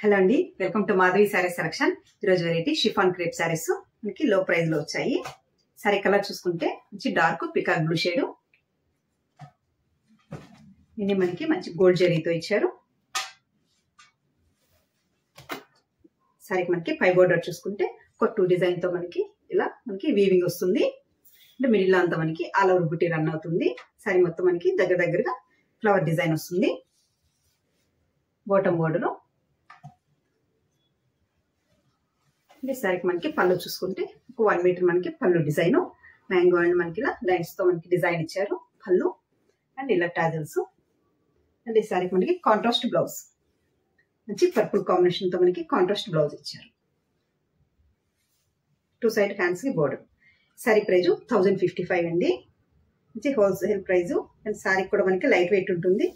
Hello అండి, welcome to Madhavi saris selection. ఈరోజు variety chiffon crepe saris మనకి లో ప్రైస్ లో వచ్చాయి. సారీ కలర్ చూసుకుంటే మంచి డార్క్ పికాక్ బ్లూ షేడ్, ఇది మనకి మంచి గోల్డ్ జరీతో ఇచ్చారు. సారీకి మనకి పై బోర్డర్ చూసుకుంటే ఒక 2 డిజైన్ తో మనకి ఇలా మనకి వీవింగ్ వస్తుంది. అంటే మిడిల్ అంతా మనకి ఆల్ ఓవర్ బుట్టి రన్ అవుతుంది. సారీ మొత్తం మనకి దగ్గరగా ఫ్లవర్ డిజైన్ వస్తుంది. బాటమ్ బోర్డర్ సారీకి మనకి పళ్ళు చూసుకుంటే 1 మీటర్ మనకి పళ్ళు డిజైన్, మ్యాంగో అండ్ మనకి ఇలా లైన్స్ తో మనకి డిజైన్ ఇచ్చారు పళ్ళు అండ్ ఇలా టాజల్స్. అండ్ ఈ సారీకి మనకి కాంట్రాస్ట్ బ్లౌజ్, మంచి పర్పుల్ కాంబినేషన్ తో మనకి కాంట్రాస్ట్ బ్లౌజ్ ఇచ్చారు. 2 సైడ్ హ్యాండ్స్ కి బోర్డర్. సారీ ప్రైజ్ 1055 అండి, మంచి హోల్సేల్ ప్రైజ్. అండ్ సారీ కూడా మనకి లైట్ వెయిట్ ఉంటుంది.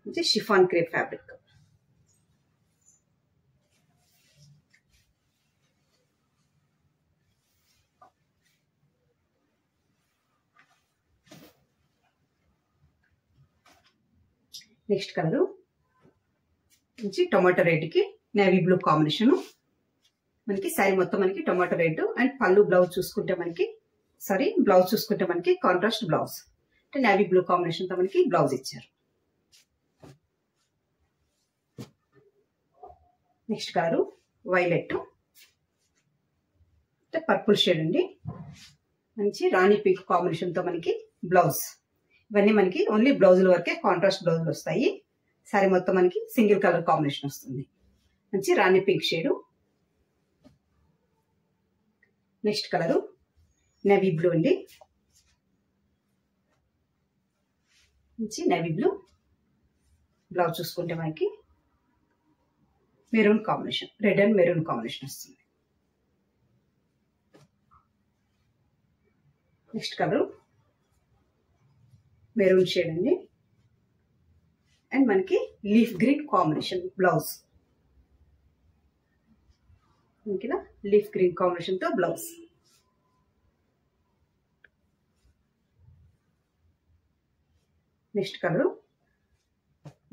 మంచి chiffon crepe fabric. Next colour మంచి టొమాటో రెడ్ కి నేవీ బ్లూ కాంబినేషన్. మనకి శారీ మొత్తం మనకి టొమాటో రెడ్ అండ్ పళ్ళు బ్లౌజ్ చూసుకుంటే మనకి కాంట్రాస్ట్ బ్లౌజ్ అంటే నేవీ బ్లూ కాంబినేషన్ తో మనకి బ్లౌజ్ ఇచ్చారు. నెక్స్ట్ కలర్ వైలెట్ అంటే పర్పుల్ షేడ్ అండి, మంచి రాణి పింక్ కాంబినేషన్ తో మనకి బ్లౌజ్. ఇవన్నీ మనకి ఓన్లీ బ్లౌజుల వరకే కాంట్రాస్ట్ బ్లౌజులు వస్తాయి. సారీ మొత్తం మనకి సింగిల్ కలర్ కాంబినేషన్ వస్తుంది, మంచి రాణి pink shade. Next colour navy blue అండి, మంచి నేవీ బ్లూ. బ్లౌజ్ చూసుకుంటే మనకి maroon combination, red and maroon combination వస్తుంది. నెక్స్ట్ కలర్ మెరూన్ షేడ్ అండి అండ్ మనకి లీఫ్ గ్రీన్ కాంబినేషన్ బ్లౌజ్, మనకి లీఫ్ గ్రీన్ కాంబినేషన్ తో బ్లౌజ్. నెక్స్ట్ కలర్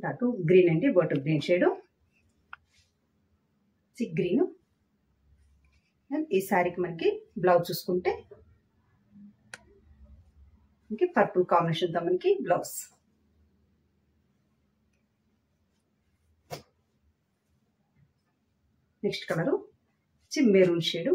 దాటు గ్రీన్ అండి, bottle green shade, green. And ఈ శారీకి మనకి బ్లౌజ్ చూసుకుంటే మనకి పర్పుల్ కాంబినేషన్ తో మనకి blouse. Next colour maroon shade,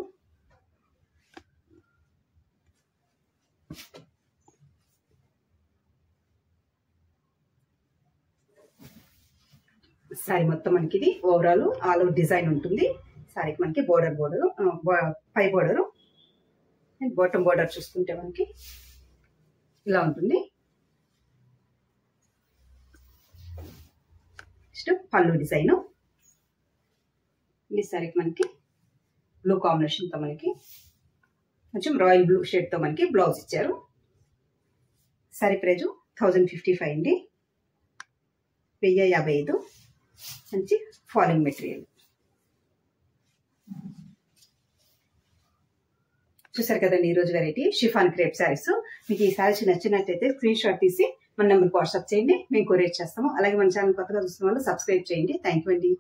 sorry మొత్తం మనకి ఇది ఓవరాల్ ఆల్ ఓవర్ డిజైన్ ఉంటుంది. సారీకి మనకి బోర్డర్ పై బోర్డర్ అండ్ బాటమ్ బోర్డర్ చూసుకుంటే మనకి ఇలా ఉంటుంది. నెక్స్ట్ పళ్ళు డిజైన్, ఈ సారీకి మనకి బ్లూ కాంబినేషన్ తో మనకి కొంచెం రాయల్ బ్లూ షేడ్ తో మనకి బ్లౌజ్ ఇచ్చారు. సారీ ప్రైజ్ 1055 అండి, 1055. మంచి ఫాలింగ్ మెటీరియల్. చూసారు కదండి ఈరోజు వెరైటీ షిఫాన్ క్రేప్ శారీస్. మీకు ఈ శారీస్ నచ్చినట్లయితే స్క్రీన్ షాట్ తీసి మన నెంబర్కి వాట్సాప్ చేయండి, మేము కొరియర్ చేస్తాము. అలాగే మన ఛానల్ కొత్తగా చూస్తున్న వాళ్ళు సబ్స్క్రైబ్ చేయండి. థ్యాంక్ యూ అండి.